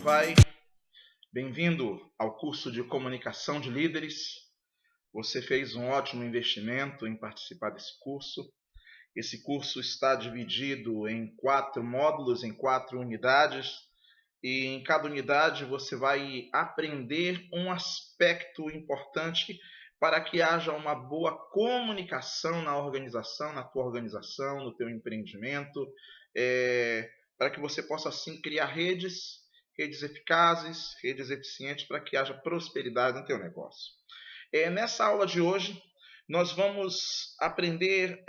vai? Bem-vindo ao curso de Comunicação de Líderes. Você fez um ótimo investimento em participar desse curso. Esse curso está dividido em 4 módulos, em 4 unidades. E em cada unidade você vai aprender um aspecto importante para que haja uma boa comunicação na organização, na tua organização, no teu empreendimento, para que você possa assim criar redes eficazes, redes eficientes para que haja prosperidade no teu negócio. Nessa aula de hoje, nós vamos aprender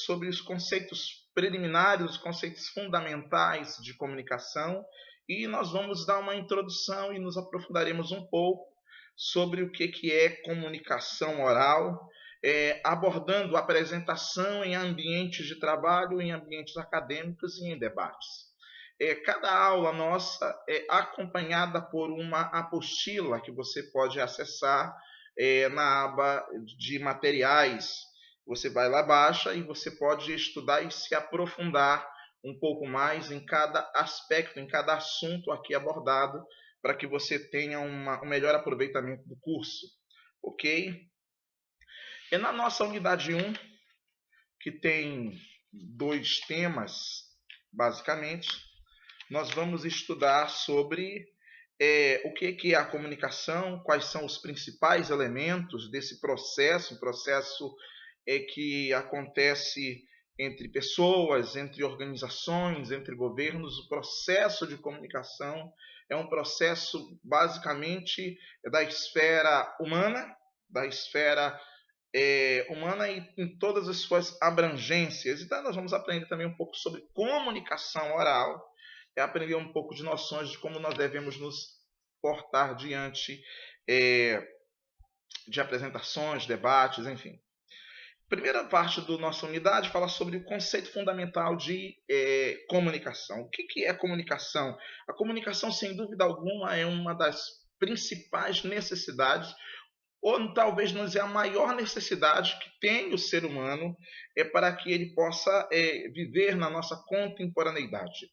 sobre os conceitos preliminares, os conceitos fundamentais de comunicação, e nós vamos dar uma introdução e nos aprofundaremos um pouco sobre o que é comunicação oral, abordando a apresentação em ambientes de trabalho, em ambientes acadêmicos e em debates. Cada aula nossa é acompanhada por uma apostila que você pode acessar na aba de materiais. Você vai lá, baixa e você pode estudar e se aprofundar um pouco mais em cada aspecto, em cada assunto aqui abordado, para que você tenha um melhor aproveitamento do curso, ok? E na nossa unidade 1, que tem 2 temas, basicamente, nós vamos estudar sobre o que é a comunicação, quais são os principais elementos desse processo, que acontece entre pessoas, entre organizações, entre governos. O processo de comunicação é um processo basicamente da esfera humana, humana e em todas as suas abrangências. Então nós vamos aprender também um pouco sobre comunicação oral, aprender um pouco de noções de como nós devemos nos portar diante de apresentações, debates, enfim. Primeira parte da nossa unidade fala sobre o conceito fundamental de comunicação. O que é comunicação? A comunicação, sem dúvida alguma, é uma das principais necessidades, ou talvez não seja a maior necessidade que tem o ser humano para que ele possa viver na nossa contemporaneidade.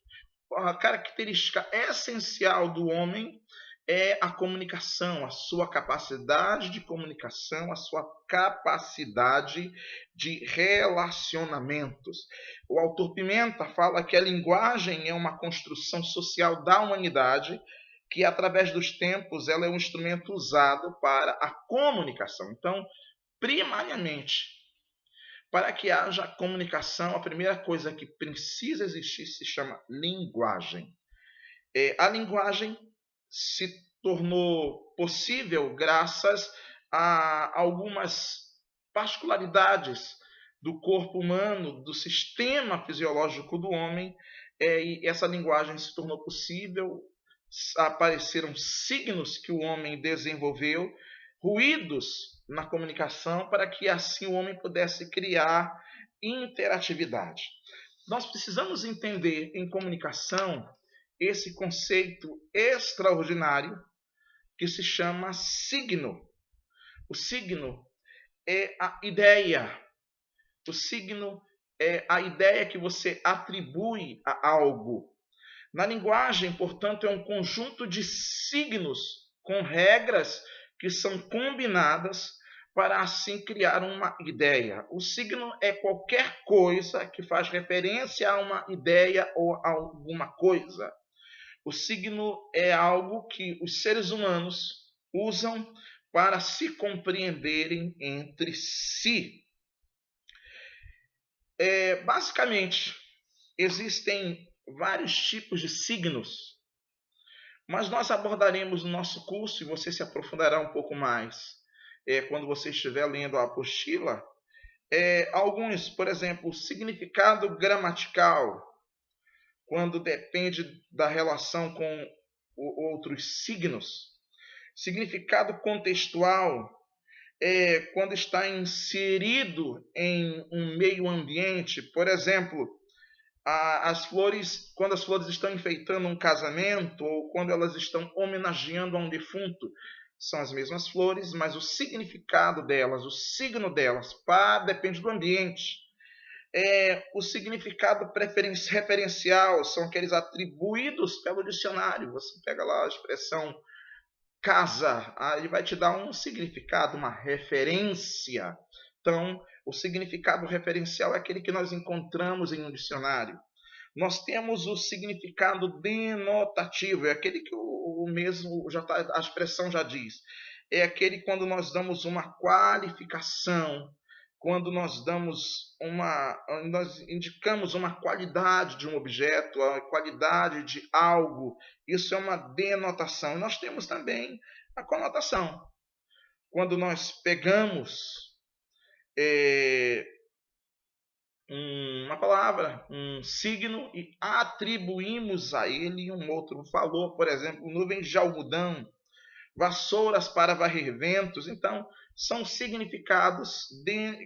A característica essencial do homem é a comunicação, a sua capacidade de comunicação, a sua capacidade de relacionamentos. O autor Pimenta fala que a linguagem é uma construção social da humanidade, que através dos tempos ela é um instrumento usado para a comunicação. Então, primariamente, para que haja comunicação, a primeira coisa que precisa existir se chama linguagem. A linguagem se tornou possível graças a algumas particularidades do corpo humano, do sistema fisiológico do homem, e essa linguagem se tornou possível. Apareceram signos que o homem desenvolveu, ruídos na comunicação, para que assim o homem pudesse criar interatividade. Nós precisamos entender em comunicação esse conceito extraordinário que se chama signo. O signo é a ideia. O signo é a ideia que você atribui a algo. Na linguagem, portanto, é um conjunto de signos com regras que são combinadas para assim criar uma ideia. O signo é qualquer coisa que faz referência a uma ideia ou a alguma coisa. O signo é algo que os seres humanos usam para se compreenderem entre si. Basicamente, existem vários tipos de signos, mas nós abordaremos no nosso curso, e você se aprofundará um pouco mais quando você estiver lendo a apostila, alguns, por exemplo, significado gramatical, quando depende da relação com outros signos. Significado contextual, quando está inserido em um meio ambiente. Por exemplo, as flores, quando as flores estão enfeitando um casamento ou quando elas estão homenageando a um defunto, são as mesmas flores, mas o significado delas, o signo delas, depende do ambiente. O significado referencial são aqueles atribuídos pelo dicionário. Você pega lá a expressão casa, aí ele vai te dar um significado, uma referência. Então, o significado referencial é aquele que nós encontramos em um dicionário. Nós temos o significado denotativo, é aquele que o mesmo a expressão já diz. É aquele quando nós damos uma qualificação, quando nós nós indicamos uma qualidade de um objeto, a qualidade de algo. Isso é uma denotação. E nós temos também a conotação. Quando nós pegamos uma palavra, um signo, e atribuímos a ele um outro valor, por exemplo, nuvens de algodão, vassouras para varrer ventos. Então, são significados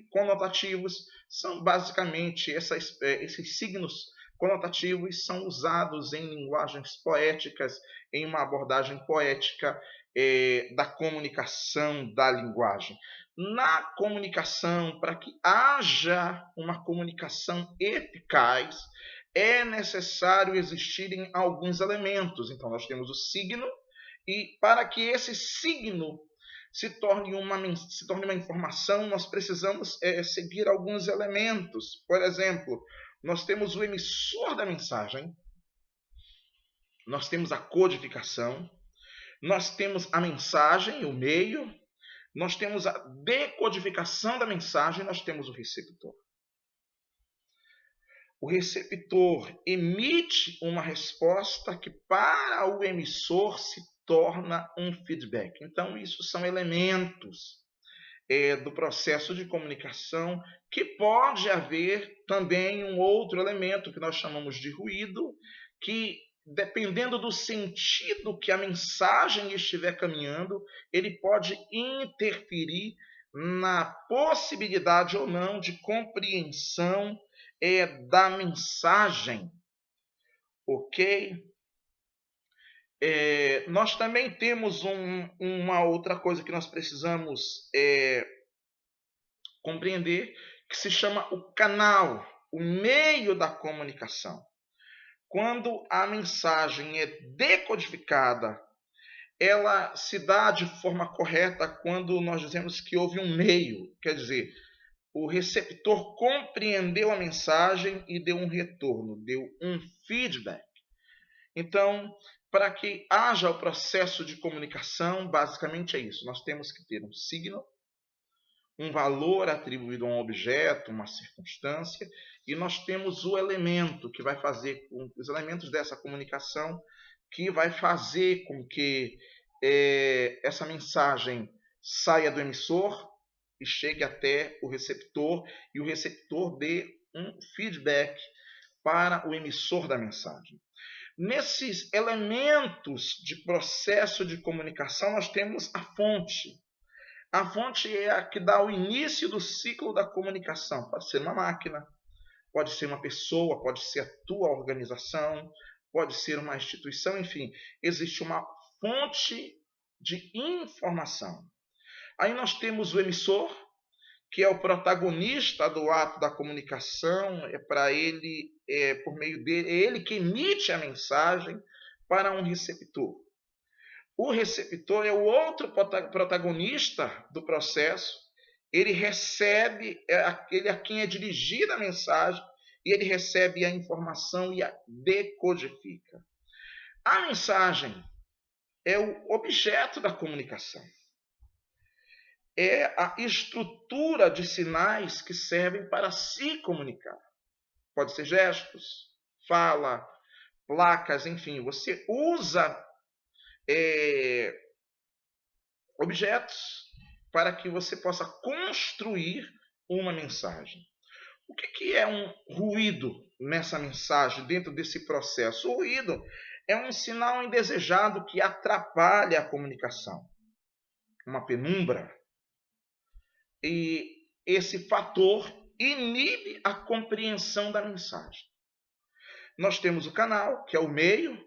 conotativos, são basicamente esses signos conotativos são usados em linguagens poéticas, em uma abordagem poética da comunicação da linguagem. Na comunicação, para que haja uma comunicação eficaz, é necessário existirem alguns elementos. Então, nós temos o signo, e para que esse signo se torne uma informação, nós precisamos seguir alguns elementos. Por exemplo, nós temos o emissor da mensagem, nós temos a codificação, nós temos a mensagem, o meio, nós temos a decodificação da mensagem, nós temos o receptor. O receptor emite uma resposta que para o emissor se torna um feedback. Então, isso são elementos do processo de comunicação, que pode haver também um outro elemento que nós chamamos de ruído, que dependendo do sentido que a mensagem estiver caminhando, ele pode interferir na possibilidade ou não de compreensão da mensagem. Ok? Nós também temos uma outra coisa que nós precisamos compreender, que se chama o canal, o meio da comunicação. Quando a mensagem é decodificada, ela se dá de forma correta quando nós dizemos que houve um meio, quer dizer, o receptor compreendeu a mensagem e deu um retorno, deu um feedback. Então, para que haja o processo de comunicação, basicamente é isso. Nós temos que ter um signo, um valor atribuído a um objeto, uma circunstância, e nós temos o elemento que vai fazer, os elementos dessa comunicação, que vai fazer com que essa mensagem saia do emissor e chegue até o receptor, e o receptor dê um feedback para o emissor da mensagem. Nesses elementos de processo de comunicação, nós temos a fonte. A fonte é a que dá o início do ciclo da comunicação. Pode ser uma máquina, pode ser uma pessoa, pode ser a tua organização, pode ser uma instituição, enfim. Existe uma fonte de informação. Aí nós temos o emissor, que é o protagonista do ato da comunicação, para ele, por meio dele, é ele que emite a mensagem para um receptor. O receptor é o outro protagonista do processo, ele recebe, ele a quem é dirigida a mensagem, e ele recebe a informação e a decodifica. A mensagem é o objeto da comunicação. É a estrutura de sinais que servem para se comunicar. Pode ser gestos, fala, placas, enfim. Você usa objetos para que você possa construir uma mensagem. O que é um ruído nessa mensagem, dentro desse processo? O ruído é um sinal indesejado que atrapalha a comunicação. Uma penumbra. E esse fator inibe a compreensão da mensagem. Nós temos o canal, que é o meio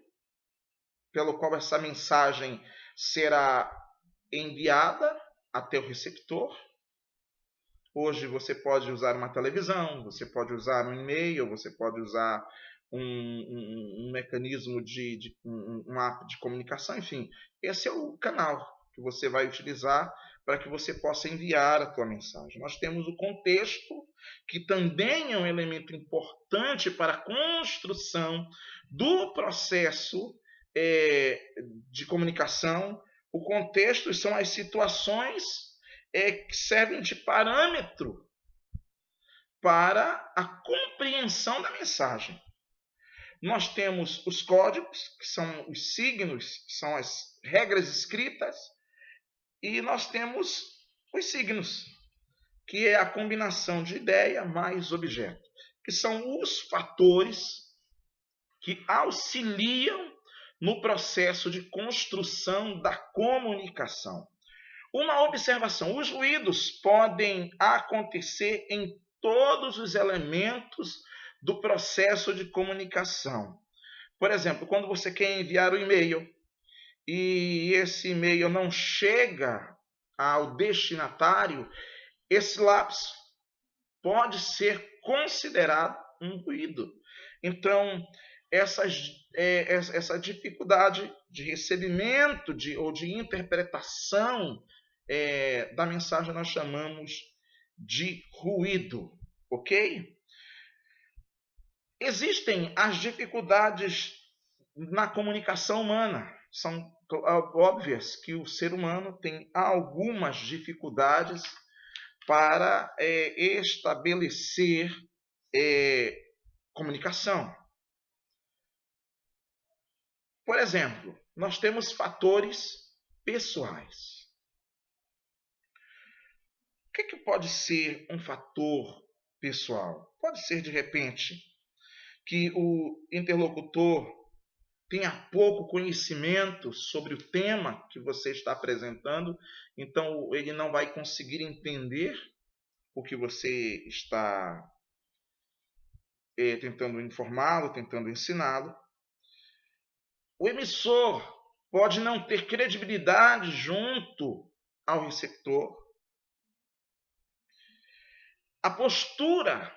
pelo qual essa mensagem será enviada até o receptor. Hoje você pode usar uma televisão, você pode usar um e-mail, você pode usar um mecanismo um app de comunicação, enfim. Esse é o canal que você vai utilizar para que você possa enviar a tua mensagem. Nós temos o contexto, que também é um elemento importante para a construção do processo de comunicação. O contexto são as situações que servem de parâmetro para a compreensão da mensagem. Nós temos os códigos, que são os signos, que são as regras escritas, e nós temos os signos, que é a combinação de ideia mais objeto, que são os fatores que auxiliam no processo de construção da comunicação. Uma observação: os ruídos podem acontecer em todos os elementos do processo de comunicação. Por exemplo, quando você quer enviar um e-mail e esse e-mail não chega ao destinatário, esse lapso pode ser considerado um ruído. Então, essa dificuldade de recebimento ou de interpretação da mensagem nós chamamos de ruído, ok? Existem as dificuldades na comunicação humana. São óbvias que o ser humano tem algumas dificuldades para estabelecer comunicação. Por exemplo, nós temos fatores pessoais. O que pode ser um fator pessoal? Pode ser, de repente, que o interlocutor tenha pouco conhecimento sobre o tema que você está apresentando, então ele não vai conseguir entender o que você está tentando informá-lo, tentando ensiná-lo. O emissor pode não ter credibilidade junto ao receptor. A postura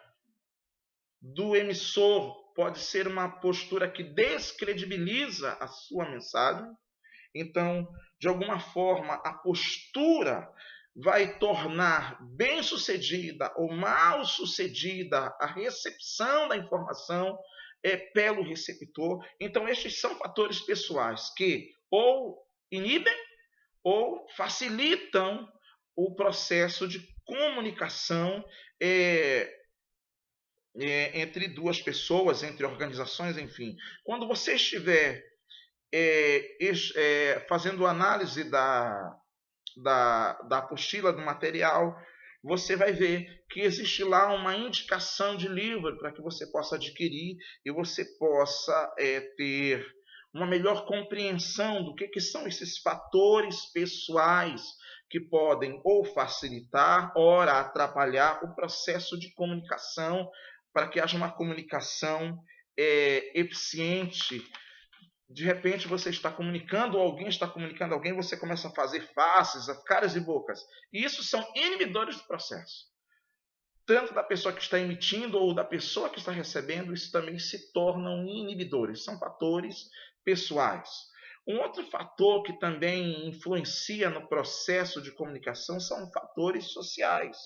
do emissor pode ser uma postura que descredibiliza a sua mensagem. Então, de alguma forma, a postura vai tornar bem-sucedida ou mal-sucedida a recepção da informação pelo receptor. Então, estes são fatores pessoais que ou inibem ou facilitam o processo de comunicação entre duas pessoas, entre organizações, enfim. Quando você estiver fazendo análise da apostila do material, você vai ver que existe lá uma indicação de livro para que você possa adquirir e você possa ter uma melhor compreensão do que são esses fatores pessoais que podem ou facilitar, ora atrapalhar o processo de comunicação, para que haja uma comunicação eficiente. De repente você está comunicando, ou alguém está comunicando a alguém, você começa a fazer faces, caras e bocas. E isso são inibidores do processo. Tanto da pessoa que está emitindo ou da pessoa que está recebendo, isso também se tornam inibidores. São fatores pessoais. Um outro fator que também influencia no processo de comunicação são fatores sociais.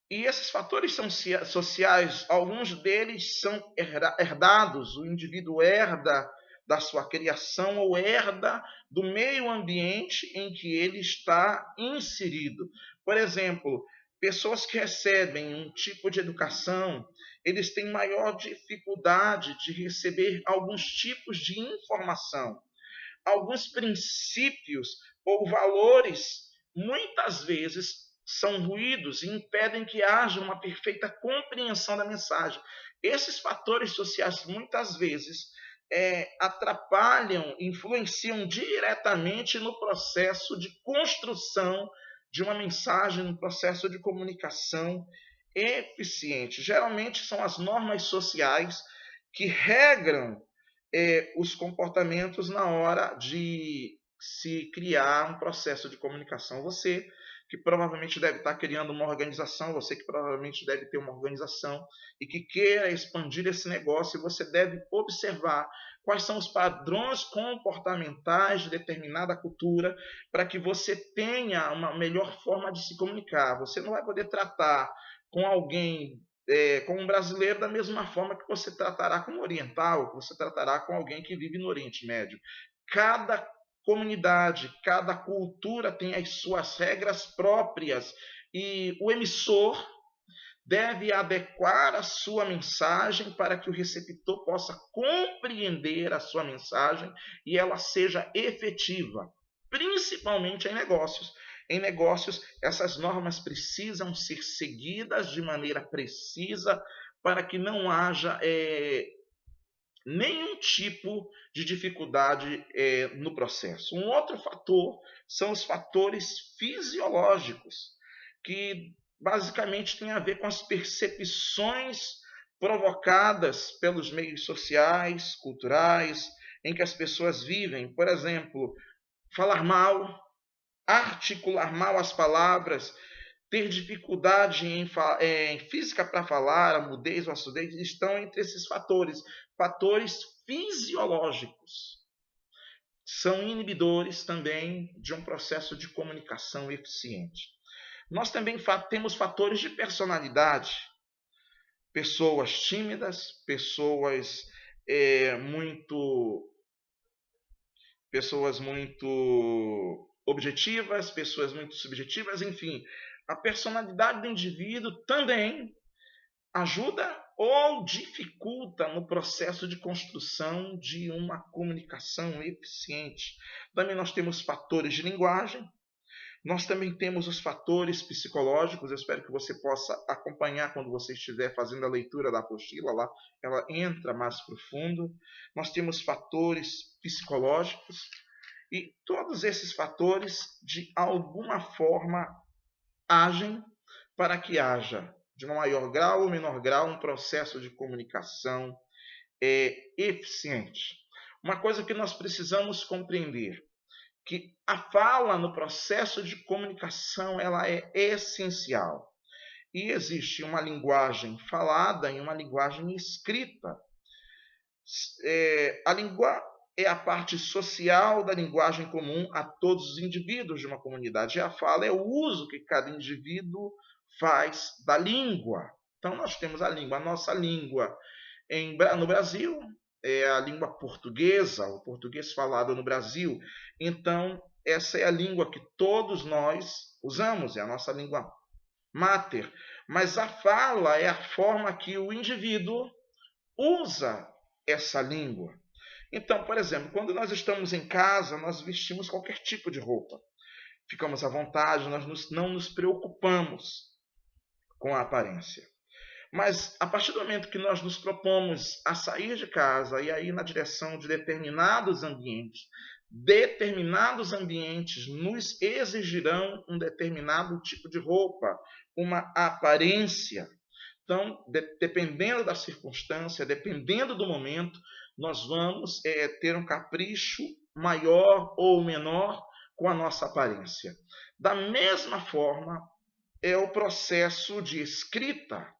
E esses fatores sociais, alguns deles são herdados. O indivíduo herda da sua criação ou herda do meio ambiente em que ele está inserido. Por exemplo, pessoas que recebem um tipo de educação, eles têm maior dificuldade de receber alguns tipos de informação. Alguns princípios ou valores, muitas vezes, são ruídos e impedem que haja uma perfeita compreensão da mensagem. Esses fatores sociais, muitas vezes, atrapalham, influenciam diretamente no processo de construção de uma mensagem, no processo de comunicação eficiente. Geralmente são as normas sociais que regram os comportamentos na hora de se criar um processo de comunicação. Você que provavelmente deve estar criando uma organização, você que provavelmente deve ter uma organização e que queira expandir esse negócio, você deve observar quais são os padrões comportamentais de determinada cultura para que você tenha uma melhor forma de se comunicar. Você não vai poder tratar com alguém, com um brasileiro, da mesma forma que você tratará com um oriental, que você tratará com alguém que vive no Oriente Médio. Cada comunidade, cada cultura tem as suas regras próprias e o emissor deve adequar a sua mensagem para que o receptor possa compreender a sua mensagem e ela seja efetiva, principalmente em negócios. Em negócios, essas normas precisam ser seguidas de maneira precisa para que não haja nenhum tipo de dificuldade no processo. Um outro fator são os fatores fisiológicos, que basicamente tem a ver com as percepções provocadas pelos meios sociais, culturais, em que as pessoas vivem. Por exemplo, falar mal, articular mal as palavras, ter dificuldade em física para falar, a mudez ou a surdez, estão entre esses fatores. Fatores fisiológicos. São inibidores também de um processo de comunicação eficiente. Nós também temos fatores de personalidade. Pessoas tímidas, pessoas muito objetivas, pessoas muito subjetivas, enfim. A personalidade do indivíduo também ajuda ou dificulta no processo de construção de uma comunicação eficiente. Também nós temos fatores de linguagem, nós também temos os fatores psicológicos. Eu espero que você possa acompanhar quando você estiver fazendo a leitura da apostila, lá ela entra mais profundo. Nós temos fatores psicológicos e todos esses fatores, de alguma forma, agem para que haja, de um maior grau ou menor grau, um processo de comunicação eficiente. Uma coisa que nós precisamos compreender, que a fala no processo de comunicação ela é essencial. E existe uma linguagem falada e uma linguagem escrita. A língua é a parte social da linguagem comum a todos os indivíduos de uma comunidade. E a fala é o uso que cada indivíduo faz da língua. Então nós temos a língua, a nossa língua no Brasil é a língua portuguesa, o português falado no Brasil. Então essa é a língua que todos nós usamos, é a nossa língua máter. Mas a fala é a forma que o indivíduo usa essa língua. Então, por exemplo, quando nós estamos em casa, nós vestimos qualquer tipo de roupa. Ficamos à vontade, nós não nos preocupamos com a aparência. Mas a partir do momento que nós nos propomos a sair de casa e a ir na direção de determinados ambientes nos exigirão um determinado tipo de roupa, uma aparência. Então, dependendo da circunstância, dependendo do momento, nós vamos ter um capricho maior ou menor com a nossa aparência. Da mesma forma, é o processo de escrita.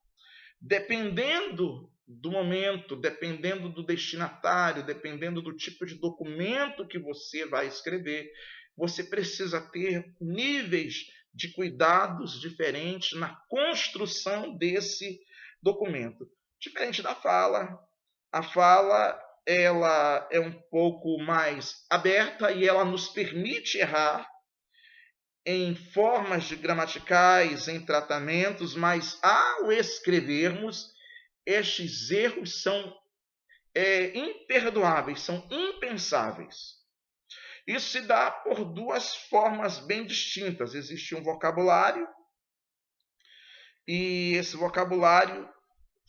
Dependendo do momento, dependendo do destinatário, dependendo do tipo de documento que você vai escrever, você precisa ter níveis de cuidados diferentes na construção desse documento. Diferente da fala, a fala ela é um pouco mais aberta e ela nos permite errar em formas de gramaticais, em tratamentos, mas ao escrevermos, estes erros são imperdoáveis, são impensáveis. Isso se dá por duas formas bem distintas. Existe um vocabulário, e esse vocabulário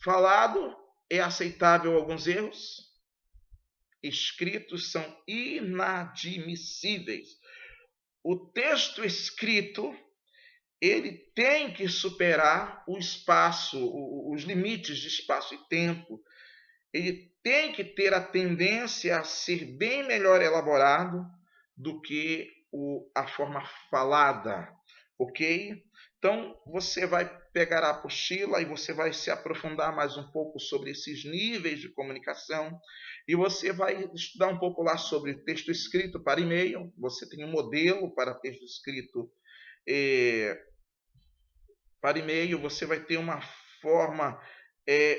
falado é aceitável alguns erros, escritos são inadmissíveis. O texto escrito, ele tem que superar o espaço, os limites de espaço e tempo. Ele tem que ter a tendência a ser bem melhor elaborado do que a forma falada. ok? Então, você vai pegar a apostila e você vai se aprofundar mais um pouco sobre esses níveis de comunicação e você vai estudar um pouco lá sobre texto escrito para e-mail. Você tem um modelo para texto escrito para e-mail, você vai ter uma forma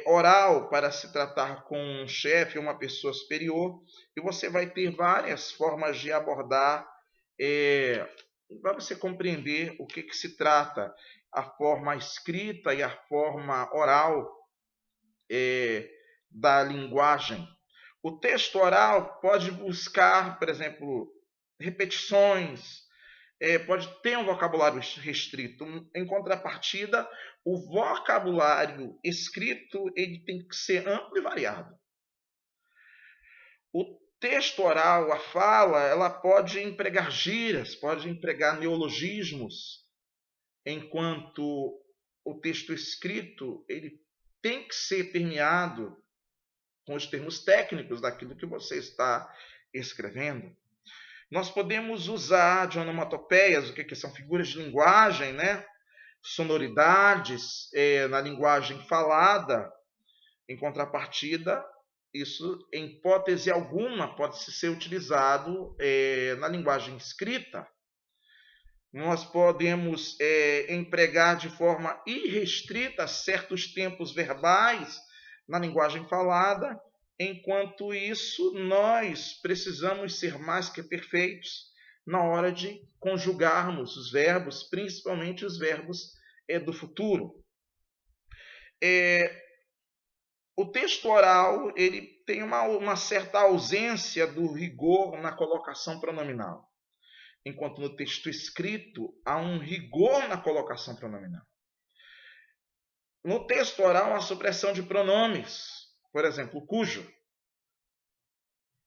oral para se tratar com um chefe ou uma pessoa superior e você vai ter várias formas de abordar para você compreender o que se trata a forma escrita e a forma oral da linguagem. O texto oral pode buscar, por exemplo, repetições, pode ter um vocabulário restrito. Em contrapartida, o vocabulário escrito ele tem que ser amplo e variado. O texto oral, a fala, ela pode empregar gírias, pode empregar neologismos, enquanto o texto escrito ele tem que ser permeado com os termos técnicos daquilo que você está escrevendo. Nós podemos usar de onomatopeias, o que são figuras de linguagem, né? Sonoridades na linguagem falada. Em contrapartida, isso, em hipótese alguma, pode ser utilizado na linguagem escrita. Nós podemos empregar de forma irrestrita certos tempos verbais na linguagem falada. Enquanto isso, nós precisamos ser mais que perfeitos na hora de conjugarmos os verbos, principalmente os verbos do futuro. O texto oral ele tem uma certa ausência do rigor na colocação pronominal, enquanto no texto escrito há um rigor na colocação pronominal. No texto oral, há supressão de pronomes. Por exemplo, cujo.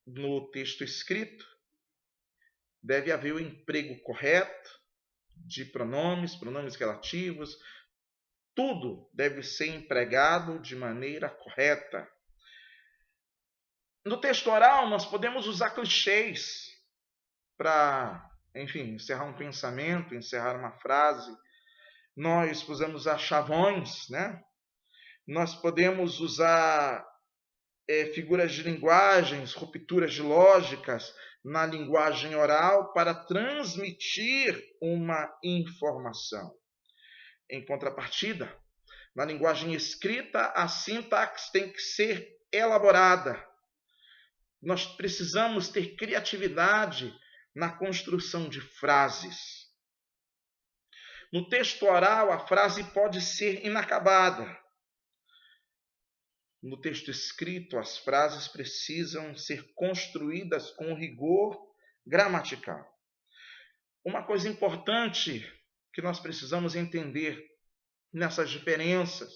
No texto escrito, deve haver o emprego correto de pronomes, pronomes relativos. Tudo deve ser empregado de maneira correta. No texto oral, nós podemos usar clichês para, enfim, encerrar um pensamento, encerrar uma frase. Nós podemos usar chavões, né? Nós podemos usar figuras de linguagens, rupturas de lógicas na linguagem oral para transmitir uma informação. Em contrapartida, na linguagem escrita, a sintaxe tem que ser elaborada. Nós precisamos ter criatividade na construção de frases. No texto oral, a frase pode ser inacabada. No texto escrito, as frases precisam ser construídas com rigor gramatical. Uma coisa importante que nós precisamos entender nessas diferenças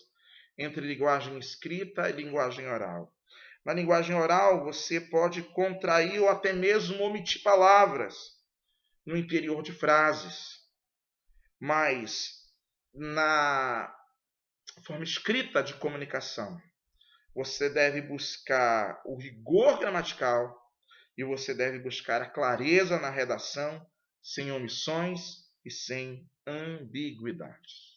entre linguagem escrita e linguagem oral. Na linguagem oral, você pode contrair ou até mesmo omitir palavras no interior de frases. Mas na forma escrita de comunicação, você deve buscar o rigor gramatical e você deve buscar a clareza na redação, sem omissões e sem ambiguidades.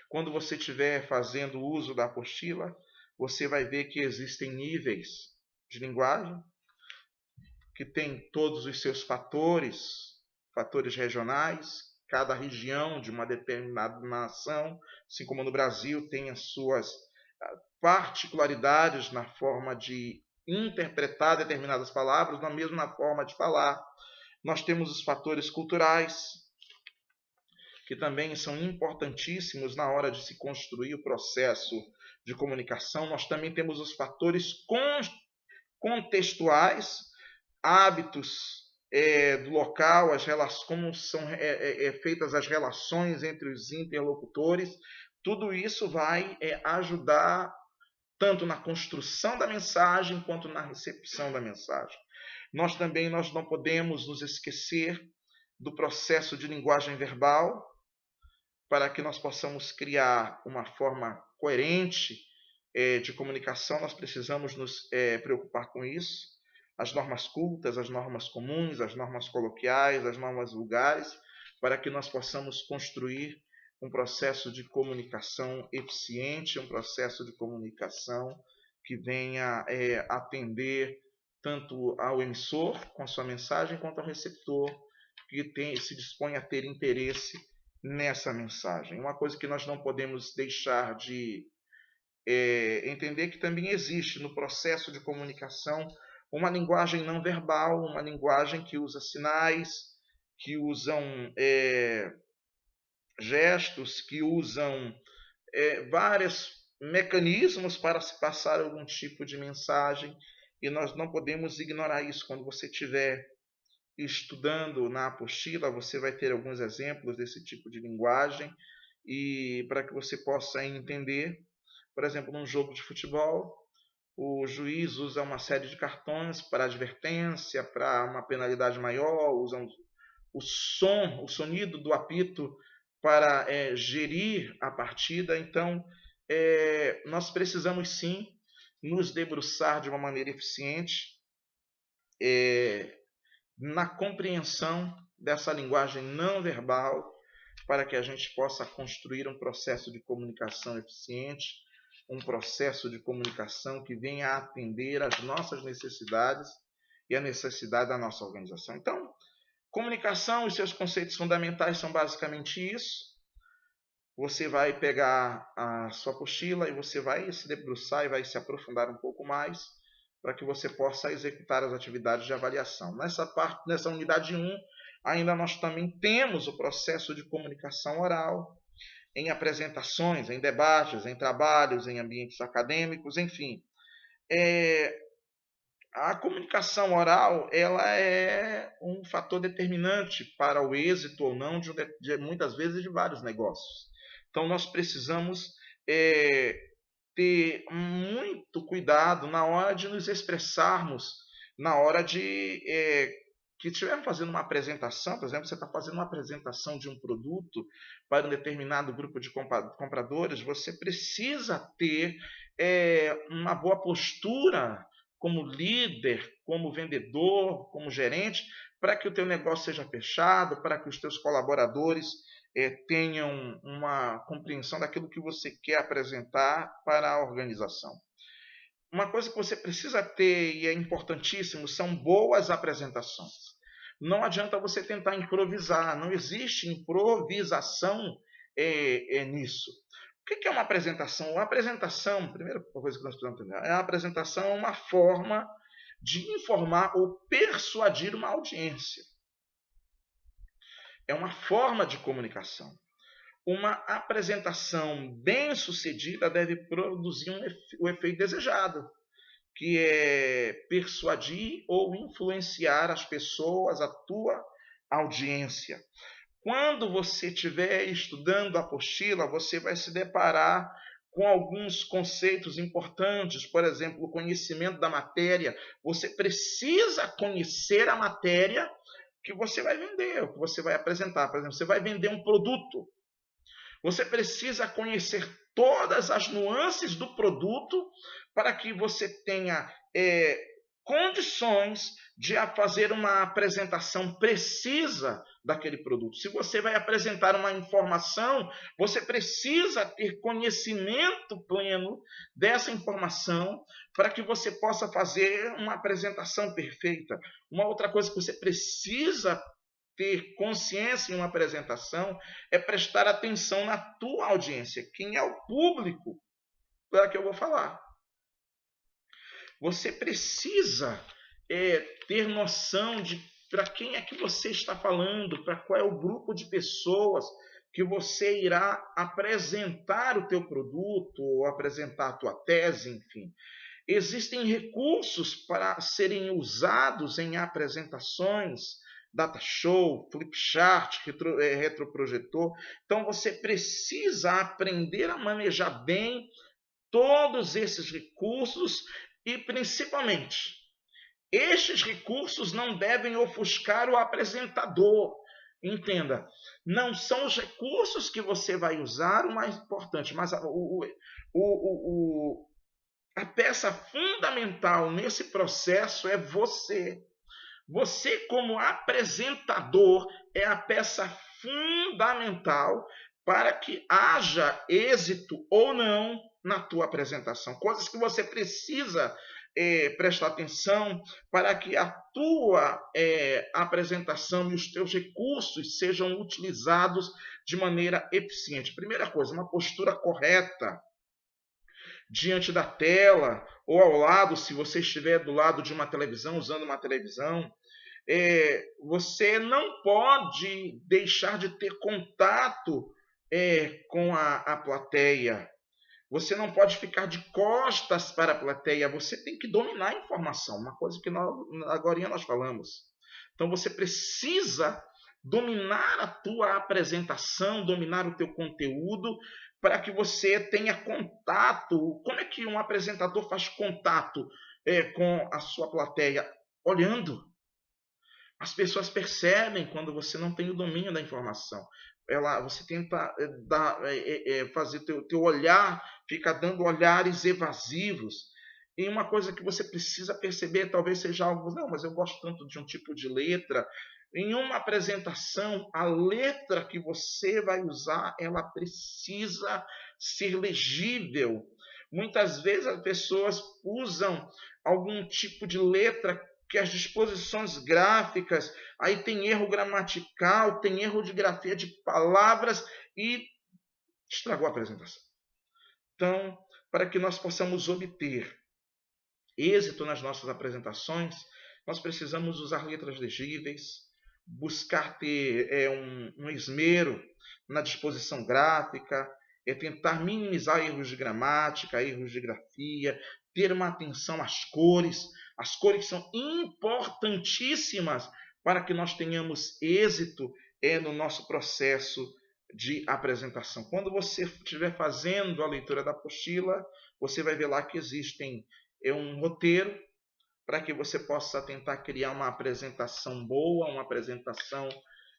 Quando você estiver fazendo uso da apostila, você vai ver que existem níveis de linguagem, que tem todos os seus fatores regionais. Cada região de uma determinada nação, assim como no Brasil, tem as suas particularidades na forma de interpretar determinadas palavras, na mesma forma de falar. Nós temos os fatores culturais, que também são importantíssimos na hora de se construir o processo de comunicação. Nós também temos os fatores contextuais, hábitos do local, como são feitas as relações entre os interlocutores. Tudo isso vai ajudar tanto na construção da mensagem quanto na recepção da mensagem. Nós não podemos nos esquecer do processo de linguagem verbal, para que nós possamos criar uma forma coerente de comunicação. Nós precisamos nos preocupar com isso. As normas cultas, as normas comuns, as normas coloquiais, as normas vulgares para que nós possamos construir um processo de comunicação eficiente, um processo de comunicação que venha atender tanto ao emissor com a sua mensagem, quanto ao receptor que se dispõe a ter interesse nessa mensagem. Uma coisa que nós não podemos deixar de entender que também existe no processo de comunicação uma linguagem não verbal, uma linguagem que usa sinais, que usam gestos, que usam vários mecanismos para se passar algum tipo de mensagem, e nós não podemos ignorar isso. Quando você estiver estudando na apostila, você vai ter alguns exemplos desse tipo de linguagem, e para que você possa entender, por exemplo, num jogo de futebol, o juiz usa uma série de cartões para advertência, para uma penalidade maior, usam o sonido do apito para gerir a partida. Então, nós precisamos sim nos debruçar de uma maneira eficiente na compreensão dessa linguagem não verbal, para que a gente possa construir um processo de comunicação eficiente, um processo de comunicação que venha a atender às nossas necessidades e a necessidade da nossa organização. Então, comunicação e seus conceitos fundamentais são basicamente isso. Você vai pegar a sua apostila e você vai se debruçar e vai se aprofundar um pouco mais para que você possa executar as atividades de avaliação. Nessa unidade 1, ainda nós também temos o processo de comunicação oral, em apresentações, em debates, em trabalhos, em ambientes acadêmicos, enfim. A comunicação oral, ela é um fator determinante para o êxito ou não muitas vezes de vários negócios. Então nós precisamos ter muito cuidado na hora de nos expressarmos, na hora de que estivermos fazendo uma apresentação. Por exemplo, você está fazendo uma apresentação de um produto para um determinado grupo de compradores, você precisa ter uma boa postura como líder, como vendedor, como gerente, para que o teu negócio seja fechado, para que os teus colaboradores tenham uma compreensão daquilo que você quer apresentar para a organização. Uma coisa que você precisa ter, e é importantíssimo, são boas apresentações. Não adianta você tentar improvisar, não existe improvisação nisso. O que é uma apresentação? Uma apresentação, a primeira coisa que nós precisamos entender, a apresentação é uma forma de informar ou persuadir uma audiência. É uma forma de comunicação. Uma apresentação bem-sucedida deve produzir o efeito desejado, que é persuadir ou influenciar as pessoas, a tua audiência. Quando você estiver estudando a apostila, você vai se deparar com alguns conceitos importantes, por exemplo, o conhecimento da matéria. Você precisa conhecer a matéria que você vai vender, o que você vai apresentar. Por exemplo, você vai vender um produto. Você precisa conhecer todas as nuances do produto para que você tenha condições de fazer uma apresentação precisa daquele produto. Se você vai apresentar uma informação, você precisa ter conhecimento pleno dessa informação para que você possa fazer uma apresentação perfeita. Uma outra coisa que você precisa ter consciência em uma apresentação é prestar atenção na tua audiência. Quem é o público para que eu vou falar? Você precisa ter noção de para quem é que você está falando, para qual é o grupo de pessoas que você irá apresentar o teu produto ou apresentar a tua tese, enfim. Existem recursos para serem usados em apresentações, data show, flipchart, retroprojetor. Então você precisa aprender a manejar bem todos esses recursos e, principalmente, estes recursos não devem ofuscar o apresentador. Entenda, não são os recursos que você vai usar o mais importante, mas a peça fundamental nesse processo é você. Você, como apresentador, é a peça fundamental para que haja êxito ou não na tua apresentação. Coisas que você precisa prestar atenção para que a tua apresentação e os teus recursos sejam utilizados de maneira eficiente. Primeira coisa, uma postura correta diante da tela ou ao lado, se você estiver do lado de uma televisão, usando uma televisão. Você não pode deixar de ter contato com a plateia. Você não pode ficar de costas para a plateia. Você tem que dominar a informação, uma coisa que agora nós falamos. Então você precisa dominar a tua apresentação, dominar o teu conteúdo, para que você tenha contato. Como é que um apresentador faz contato com a sua plateia? Olhando. As pessoas percebem quando você não tem o domínio da informação. Você tenta fazer teu olhar, fica dando olhares evasivos. E uma coisa que você precisa perceber, talvez seja algo, não, mas eu gosto tanto de um tipo de letra. Em uma apresentação, a letra que você vai usar, ela precisa ser legível. Muitas vezes as pessoas usam algum tipo de letra que as disposições gráficas, aí tem erro gramatical, tem erro de grafia de palavras e estragou a apresentação. Então, para que nós possamos obter êxito nas nossas apresentações, nós precisamos usar letras legíveis, buscar ter um esmero na disposição gráfica, tentar minimizar erros de gramática, erros de grafia, ter uma atenção às cores. As cores são importantíssimas para que nós tenhamos êxito no nosso processo de apresentação. Quando você estiver fazendo a leitura da apostila, você vai ver lá que existem um roteiro para que você possa tentar criar uma apresentação boa, uma apresentação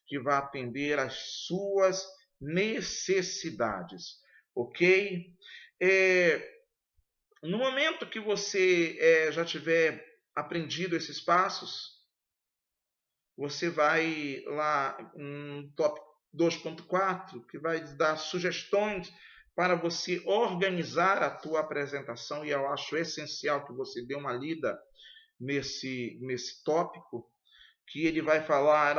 que vá atender às suas necessidades, ok? No momento que você já tiver aprendido esses passos, você vai lá no tópico 2.4, que vai dar sugestões para você organizar a tua apresentação, e eu acho essencial que você dê uma lida nesse tópico, que ele vai falar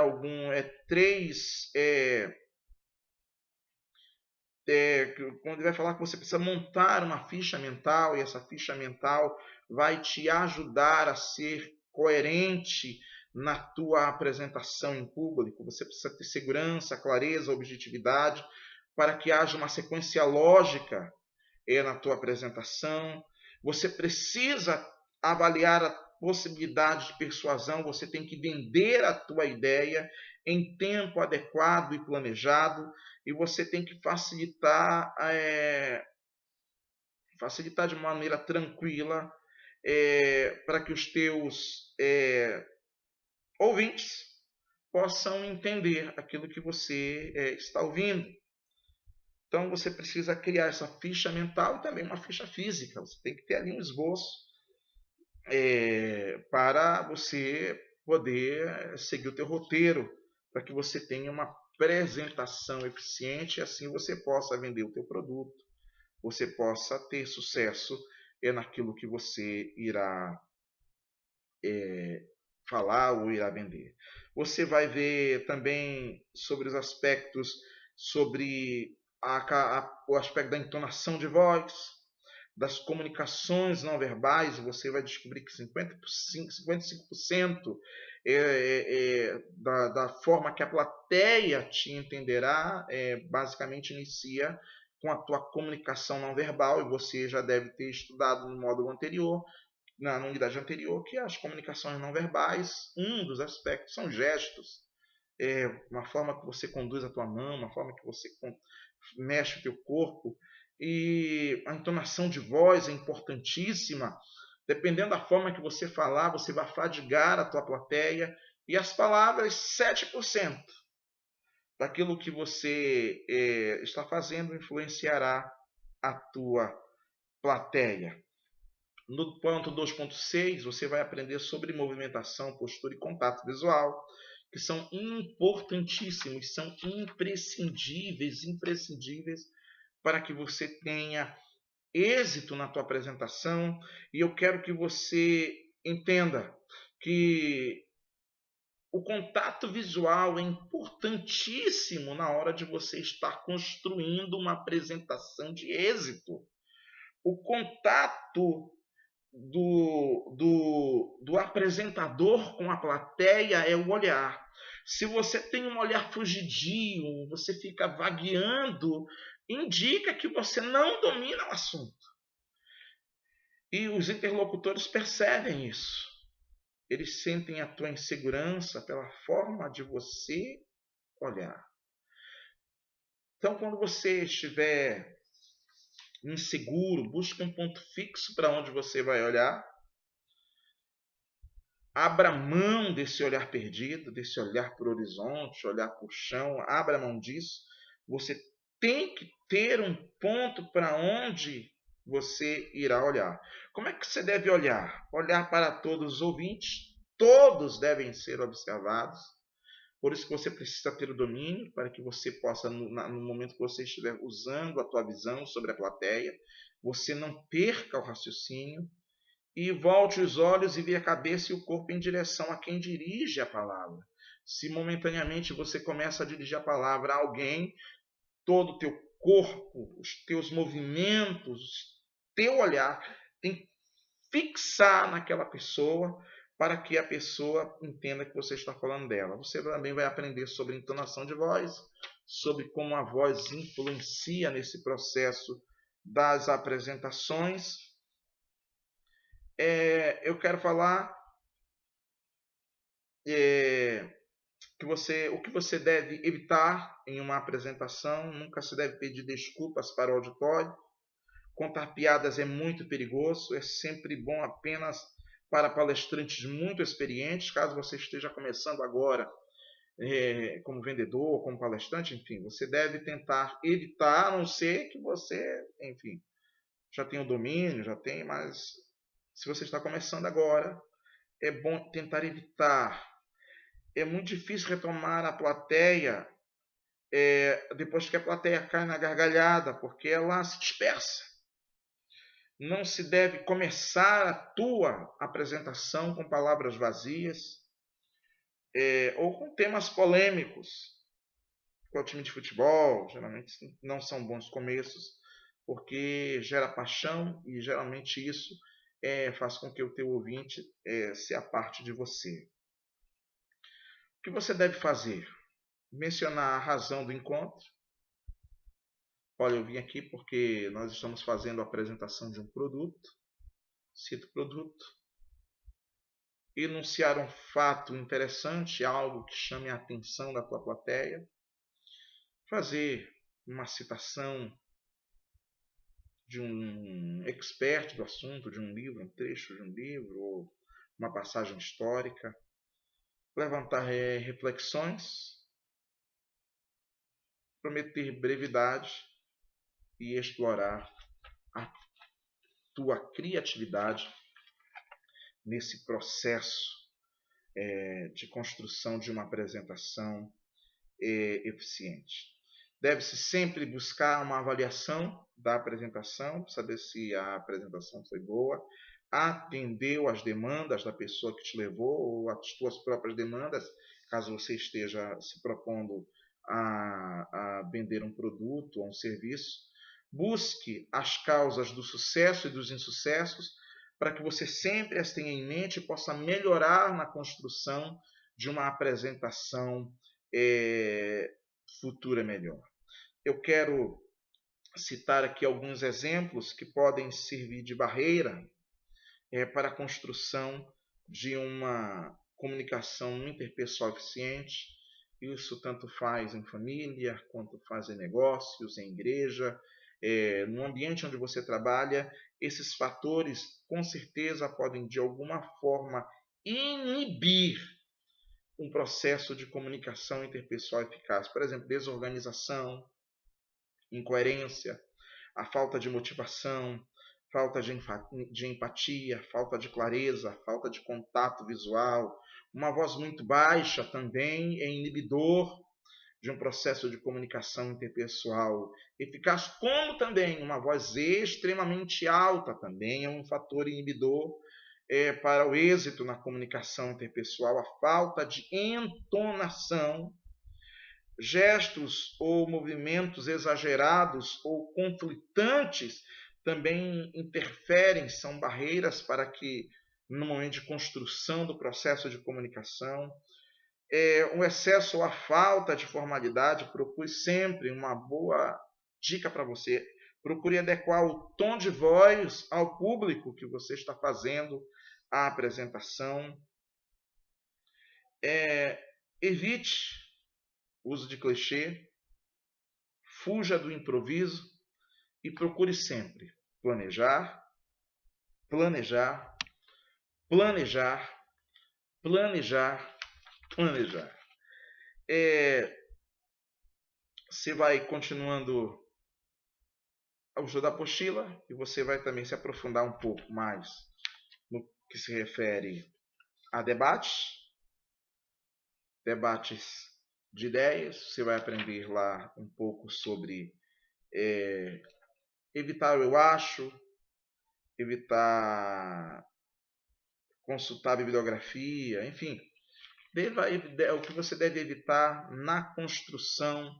quando ele vai falar que você precisa montar uma ficha mental, e essa ficha mental vai te ajudar a ser coerente na tua apresentação em público. Você precisa ter segurança, clareza, objetividade, para que haja uma sequência lógica na tua apresentação. Você precisa avaliar a possibilidade de persuasão, você tem que vender a tua ideia em tempo adequado e planejado, e você tem que facilitar de maneira tranquila para que os teus ouvintes possam entender aquilo que você está ouvindo. Então você precisa criar essa ficha mental e também uma ficha física. Você tem que ter ali um esboço para você poder seguir o teu roteiro, para que você tenha uma apresentação eficiente e assim você possa vender o teu produto, você possa ter sucesso naquilo que você irá falar ou irá vender. Você vai ver também sobre os aspectos, sobre o aspecto da entonação de voz, das comunicações não verbais. Você vai descobrir que 55% da forma que a plateia te entenderá basicamente inicia com a tua comunicação não verbal, e você já deve ter estudado no módulo anterior, na unidade anterior, que as comunicações não verbais, um dos aspectos são gestos, uma forma que você conduz a tua mão, uma forma que você mexe o teu corpo, e a entonação de voz é importantíssima. Dependendo da forma que você falar, você vai fadigar a tua plateia, e as palavras, 7% daquilo que você está fazendo influenciará a tua plateia. No ponto 2.6, você vai aprender sobre movimentação, postura e contato visual, que são importantíssimos, são imprescindíveis para que você tenha êxito na tua apresentação. E eu quero que você entenda que o contato visual é importantíssimo na hora de você estar construindo uma apresentação de êxito. O contato do apresentador com a plateia é o olhar. Se você tem um olhar fugidio, você fica vagueando, indica que você não domina o assunto. E os interlocutores percebem isso. Eles sentem a tua insegurança pela forma de você olhar. Então, quando você estiver inseguro, busque um ponto fixo para onde você vai olhar. Abra mão desse olhar perdido, desse olhar para o horizonte, olhar para o chão. Abra mão disso. Você tem que ter um ponto para onde você irá olhar. Como é que você deve olhar? Olhar para todos os ouvintes. Todos devem ser observados. Por isso que você precisa ter o domínio, para que você possa, no momento que você estiver usando a tua visão sobre a plateia, você não perca o raciocínio e volte os olhos e vê a cabeça e o corpo em direção a quem dirige a palavra. Se momentaneamente você começa a dirigir a palavra a alguém, todo o teu corpo, os teus movimentos, teu olhar tem que fixar naquela pessoa, para que a pessoa entenda que você está falando dela. Você também vai aprender sobre entonação de voz, sobre como a voz influencia nesse processo das apresentações. Eu quero falar o que você deve evitar em uma apresentação. Nunca se deve pedir desculpas para o auditório. Contar piadas é muito perigoso. É sempre bom apenas para palestrantes muito experientes. Caso você esteja começando agora como vendedor, como palestrante, enfim, você deve tentar evitar, a não ser que você, enfim, já tenha o domínio, mas se você está começando agora, é bom tentar evitar. É muito difícil retomar a plateia depois que a plateia cai na gargalhada, porque ela se dispersa. Não se deve começar a tua apresentação com palavras vazias ou com temas polêmicos. O time de futebol geralmente não são bons começos, porque gera paixão e geralmente isso faz com que o teu ouvinte se aparte de você. O que você deve fazer? Mencionar a razão do encontro. Olha, eu vim aqui porque nós estamos fazendo a apresentação de um produto. Cito o produto. Enunciar um fato interessante, algo que chame a atenção da tua plateia. Fazer uma citação de um expert do assunto, de um livro, um trecho de um livro, ou uma passagem histórica. Levantar reflexões. Prometer brevidade e explorar a tua criatividade nesse processo de construção de uma apresentação eficiente. Deve-se sempre buscar uma avaliação da apresentação, para saber se a apresentação foi boa, atendeu às demandas da pessoa que te levou, ou às tuas próprias demandas, caso você esteja se propondo a vender um produto ou um serviço. Busque as causas do sucesso e dos insucessos, para que você sempre as tenha em mente e possa melhorar na construção de uma apresentação futura melhor. Eu quero citar aqui alguns exemplos que podem servir de barreira para a construção de uma comunicação interpessoal eficiente. Isso tanto faz em família, quanto faz em negócios, em igreja, no ambiente onde você trabalha. Esses fatores, com certeza, podem de alguma forma inibir um processo de comunicação interpessoal eficaz. Por exemplo, desorganização, incoerência, a falta de motivação, falta de empatia, falta de clareza, falta de contato visual, Uma voz muito baixa também é inibidor de um processo de comunicação interpessoal eficaz, como também uma voz extremamente alta também é um fator inibidor para o êxito na comunicação interpessoal. A falta de entonação, gestos ou movimentos exagerados ou conflitantes também interferem, são barreiras para que, no momento de construção do processo de comunicação, um excesso ou a falta de formalidade, procure sempre uma boa dica para você. Procure adequar o tom de voz ao público que você está fazendo a apresentação. Evite o uso de clichê, fuja do improviso e procure sempre planejar, planejar, planejar, planejar, planejar. Você vai continuando ao estudo da apostila e você vai também se aprofundar um pouco mais no que se refere a debates de ideias. Você vai aprender lá um pouco sobre evitar o eu acho, evitar consultar a bibliografia, enfim, o que você deve evitar na construção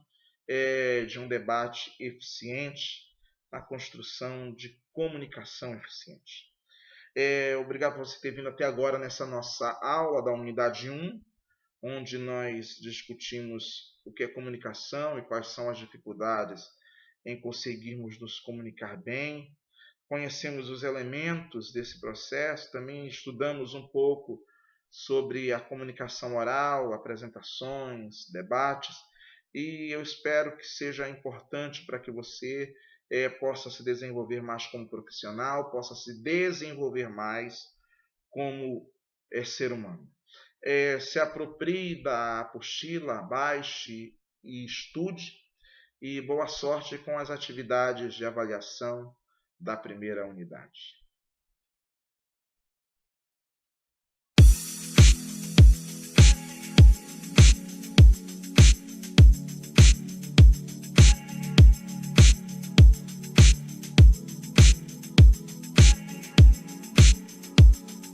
de um debate eficiente, na construção de comunicação eficiente. Obrigado por você ter vindo até agora nessa nossa aula da unidade 1, onde nós discutimos o que é comunicação e quais são as dificuldades em conseguirmos nos comunicar bem. Conhecemos os elementos desse processo, também estudamos um pouco sobre a comunicação oral, apresentações, debates, e eu espero que seja importante para que você possa se desenvolver mais como profissional, possa se desenvolver mais como ser humano. Se aproprie da apostila, baixe e estude, e boa sorte com as atividades de avaliação da primeira unidade.